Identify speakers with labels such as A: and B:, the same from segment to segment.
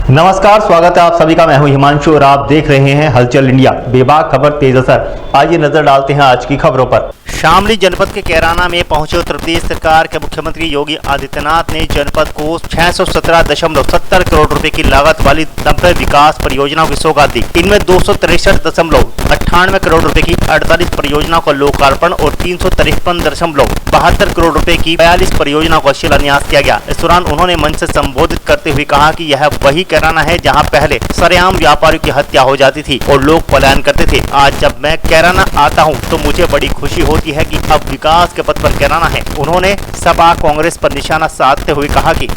A: नमस्कार, स्वागत है आप सभी का। मैं हूं हिमांशु और आप देख रहे हैं हलचल इंडिया। बेबाक खबर तेज असर। आइए नजर डालते हैं आज की खबरों पर। शामली जनपद के कैराना में पहुंचे उत्तर प्रदेश सरकार के मुख्यमंत्री योगी आदित्यनाथ ने जनपद को 617.70 करोड़ रुपए की लागत वाली 90 विकास परियोजनाओं की सौगात दी। इनमें 263.98 करोड़ रुपए की 48 परियोजनाओं का लोकार्पण और 353.72 करोड़ रुपए की 42 परियोजनाओं का शिलान्यास किया गया। इस दौरान उन्होंने मंच से संबोधित करते हुए कहा कि यह वही कैराना है जहां पहले सरेआम व्यापारियों की हत्या हो जाती थी और लोग पलायन करते थे। आज जब मैं कैराना आता हूं तो मुझे बड़ी खुशी होती है कि अब विकास के पथ पर कैराना है। उन्होंने सपा कांग्रेस पर निशाना साधते हुए कहा कि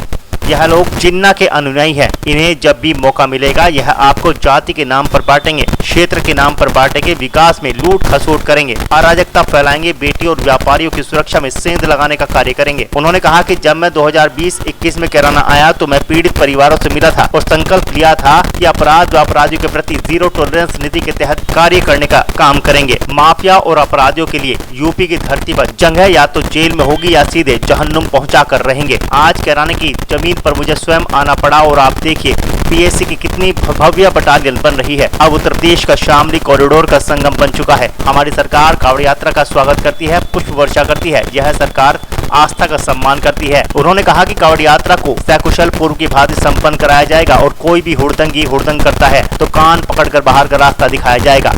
A: यह लोग जिन्ना के अनुयायी हैं। इन्हें जब भी मौका मिलेगा यह आपको जाति के नाम पर बांटेंगे, क्षेत्र के नाम पर बांटेंगे, विकास में लूट खसोट करेंगे, अराजकता फैलाएंगे, बेटी और व्यापारियों की सुरक्षा में सेंध लगाने का कार्य करेंगे। उन्होंने कहा कि जब मैं 2020-21 में कैराना आया तो मैं पीड़ित परिवारों से मिला था और संकल्प लिया था कि अपराध व अपराधियों के प्रति जीरो टॉलरेंस नीति के तहत कार्य करने का काम करेंगे। माफिया और अपराधियों के लिए यूपी की धरती पर जंग है, या तो जेल में होगी या सीधे जहन्नुम पहुंचा कर रहेंगे। आज कैराना की जमीन पर मुझे स्वयं आना पड़ा और आप देखिए पीएससी की कितनी भव्य बटालियन बन रही है। अब उत्तर प्रदेश का शामली कॉरिडोर का संगम बन चुका है। हमारी सरकार कांवड़ यात्रा का स्वागत करती है, पुष्प वर्षा करती है। यह सरकार आस्था का सम्मान करती है। उन्होंने कहा कि कांवड़ यात्रा को सकुशल पूर्व की भांति संपन्न कराया जाएगा और कोई भी हुड़दंग करता है तो कान पकड़कर बाहर का रास्ता दिखाया जाएगा।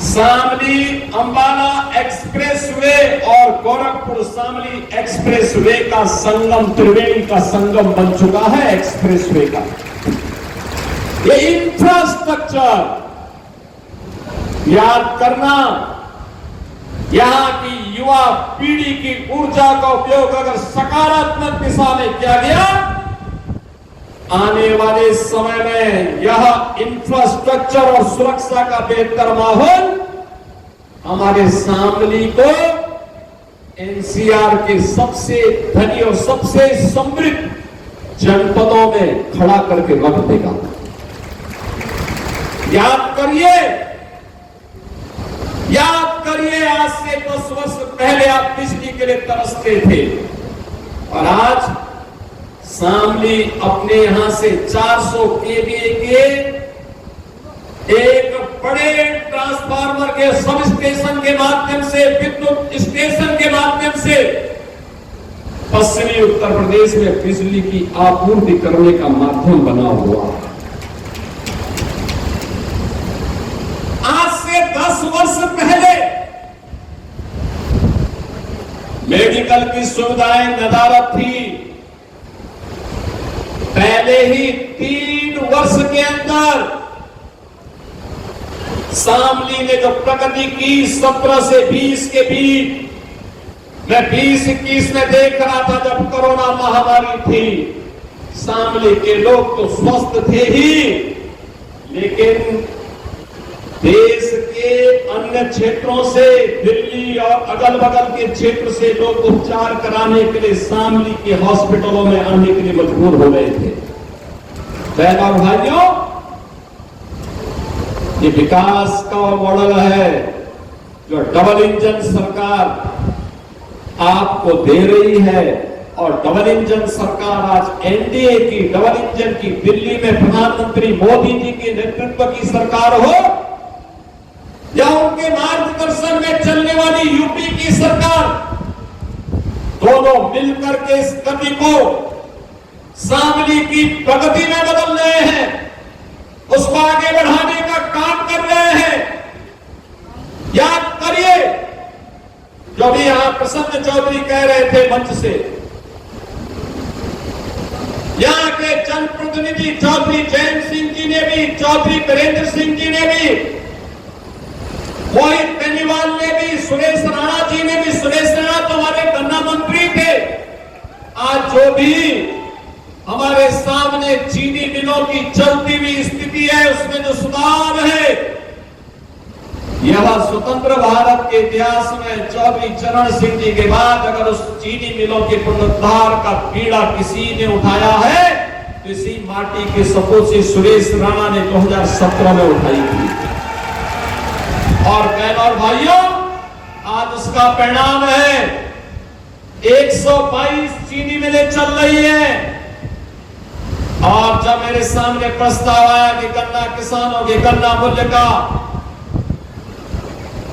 B: शामली अंबाला एक्सप्रेसवे और गोरखपुर शामली एक्सप्रेसवे का संगम, त्रिवेणी का संगम बन चुका है। एक्सप्रेसवे का ये इंफ्रास्ट्रक्चर याद करना, यहां की युवा पीढ़ी की ऊर्जा का उपयोग अगर सकारात्मक दिशा में किया गया, आने वाले समय में यह इंफ्रास्ट्रक्चर और सुरक्षा का बेहतर माहौल हमारे शामली को एनसीआर के सबसे धनी और सबसे समृद्ध जनपदों में खड़ा करके रख देगा। याद करिए आज से 10 वर्ष पहले आप बिजली के लिए तरसते थे और आज शामली अपने यहां से 400 केवीए के एक बड़े ट्रांसफार्मर के सब स्टेशन के माध्यम से, विद्युत स्टेशन के माध्यम से पश्चिमी उत्तर प्रदेश में बिजली की आपूर्ति करने का माध्यम बना हुआ। आज से 10 वर्ष पहले मेडिकल की सुविधाएं नदारद थी। पहले ही 3 वर्ष के अंदर शामली ने जो प्रगति की 17 से 20 के बीच, मैं 20-21 में देख रहा था जब कोरोना महामारी थी, शामली के लोग तो स्वस्थ थे ही, लेकिन देश के अन्य क्षेत्रों से, दिल्ली और अगल बगल के क्षेत्र से लोग उपचार कराने के लिए शामली के हॉस्पिटलों में आने के लिए मजबूर हो गए थे। बहनों और भाइयों, ये विकास का मॉडल है जो डबल इंजन सरकार आपको दे रही है। और डबल इंजन सरकार आज एनडीए की डबल इंजन की, दिल्ली में प्रधानमंत्री मोदी जी के नेतृत्व की सरकार हो या उनके मार्गदर्शन में चलने वाली यूपी की सरकार, दोनों मिलकर के इस गति को शामली की प्रगति में बदल रहे हैं, उसको आगे बढ़ाने का काम कर रहे हैं। याद करिए जो भी यहां प्रसन्न चौधरी कह रहे थे मंच से, यहां के जनप्रतिनिधि चौधरी जयंत सिंह जी ने भी, चौधरी वीरेंद्र सिंह जी ने भी, मोहित बेनीवाल ने भी, सुरेश राणा जी ने भी। सुरेश राणा तो हमारे गन्ना मंत्री थे। आज जो भी हमारे सामने चीनी मिलों की चलती हुई स्थिति है, उसमें जो सुधार है, यह स्वतंत्र भारत के इतिहास में चौधरी चरण सिंह जी के बाद अगर उस चीनी मिलों के पुनरुद्धार का बीड़ा किसी ने उठाया है तो इसी माटी के सपूत से सुरेश राणा ने 2017 में उठाई थी। और बहनों और भाइयों, आज उसका परिणाम है 122 चीनी मिलें चल रही है। और जब मेरे सामने प्रस्ताव आया कि गन्ना किसानों के गन्ना मूल्य का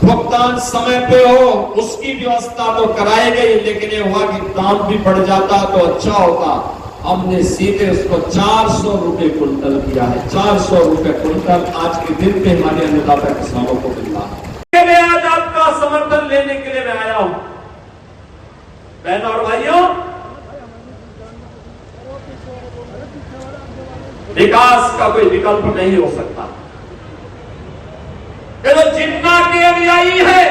B: भुगतान समय पे हो, उसकी व्यवस्था तो कराई गई, लेकिन ये हुआ कि दाम भी बढ़ जाता तो अच्छा होता। हमने सीधे उसको 400 रुपए कुंटल किया है। 400 रुपए कुंटल आज के दिन पे हमारे अन्नदाता किसानों को मिल रहा है। आज आपका समर्थन लेने के लिए मैं आया हूं। बहनों और भाइयों, विकास का कोई विकल्प नहीं हो सकता। ये तो जितना के अनुयायी है,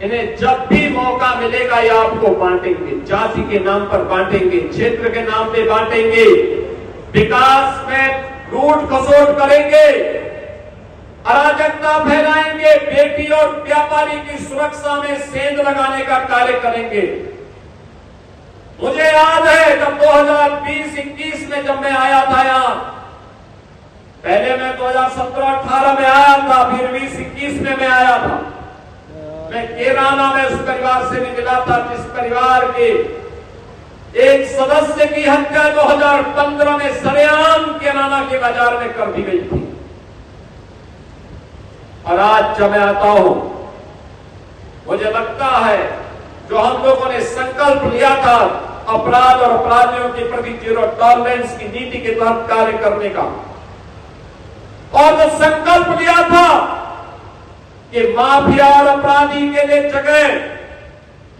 B: इन्हें जब भी मौका मिलेगा ये आपको बांटेंगे, जाति के नाम पर बांटेंगे, क्षेत्र के नाम पे बांटेंगे, विकास में लूट खसोट करेंगे, अराजकता फैलाएंगे, बेटी और व्यापारी की सुरक्षा में सेंध लगाने का कार्य करेंगे। मुझे याद है जब 2020-21 में जब मैं आया था यहां, पहले मैं 2017-18 में आया था, फिर 2021 में मैं आया था। मैं केराना में उस परिवार से भी मिला था जिस परिवार के एक सदस्य की हत्या 2015 में सरेआम केराना के बाजार में कर दी गई थी। और आज जब मैं आता हूं, मुझे लगता है जो हम लोगों ने संकल्प लिया था अपराध और अपराधियों के प्रति जीरो टॉलरेंस की नीति के तहत कार्य करने का, और जो संकल्प लिया था कि माफिया और अपराधी के लिए जगह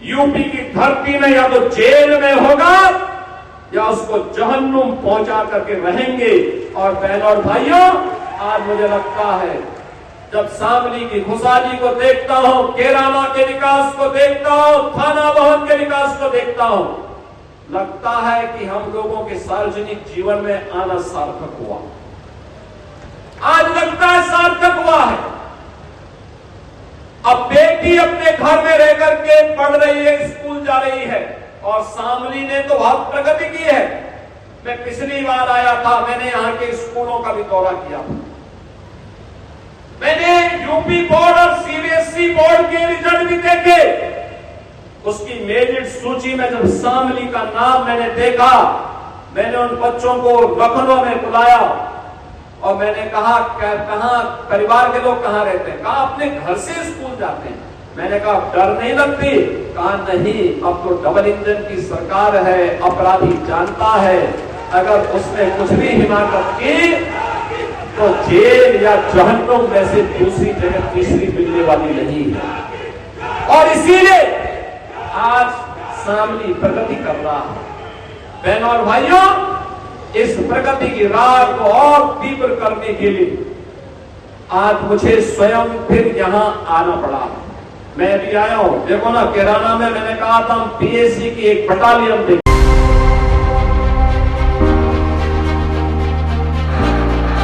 B: यूपी की धरती में या तो जेल में होगा या उसको जहन्नुम पहुंचा करके रहेंगे। और बहनों और भाइयों, आज मुझे लगता है जब शामली की खुशहाली को देखता हूं, केराना के विकास को देखता हूं, थाना भवन के विकास को देखता हूं, लगता है कि हम लोगों के सार्वजनिक जीवन में आना सार्थक हुआ। आज लगता है सार्थक हुआ है। अब बेटी अपने घर में रह करके पढ़ रही है, स्कूल जा रही है, और शामली ने तो बहुत प्रगति की है। मैं पिछली बार आया था, मैंने यहाँ के स्कूलों का भी दौरा किया। मैंने यूपी बोर्ड और सीबीएसई बोर्ड के रिजल्ट भी देखे। उसकी मेरिट सूची में जब शामली का नाम मैंने देखा, मैंने उन बच्चों को लखनऊ में बुलाया और मैंने कहा कहाँ परिवार के लोग कहाँ रहते हैं? कहा अपने घर से स्कूल जाते हैं। मैंने कहा डर नहीं लगती? कहा नहीं, अब तो डबल इंजन की सरकार है, अपराधी जानता है अगर उसने कुछ भी हिमाकत की तो जेल या जहन्नुम वैसे दूसरी जगह तीसरी मिलने वाली नहीं है। और इसीलिए आज शामली प्रगति कर रहा है। बहनों और भाइयों, इस प्रगति की राह को और तीव्र करने के लिए आज मुझे स्वयं फिर यहां आना पड़ा। मैं भी आया हूं। देखो ना, केराना में मैंने कहा था हम पीएसी की एक बटालियन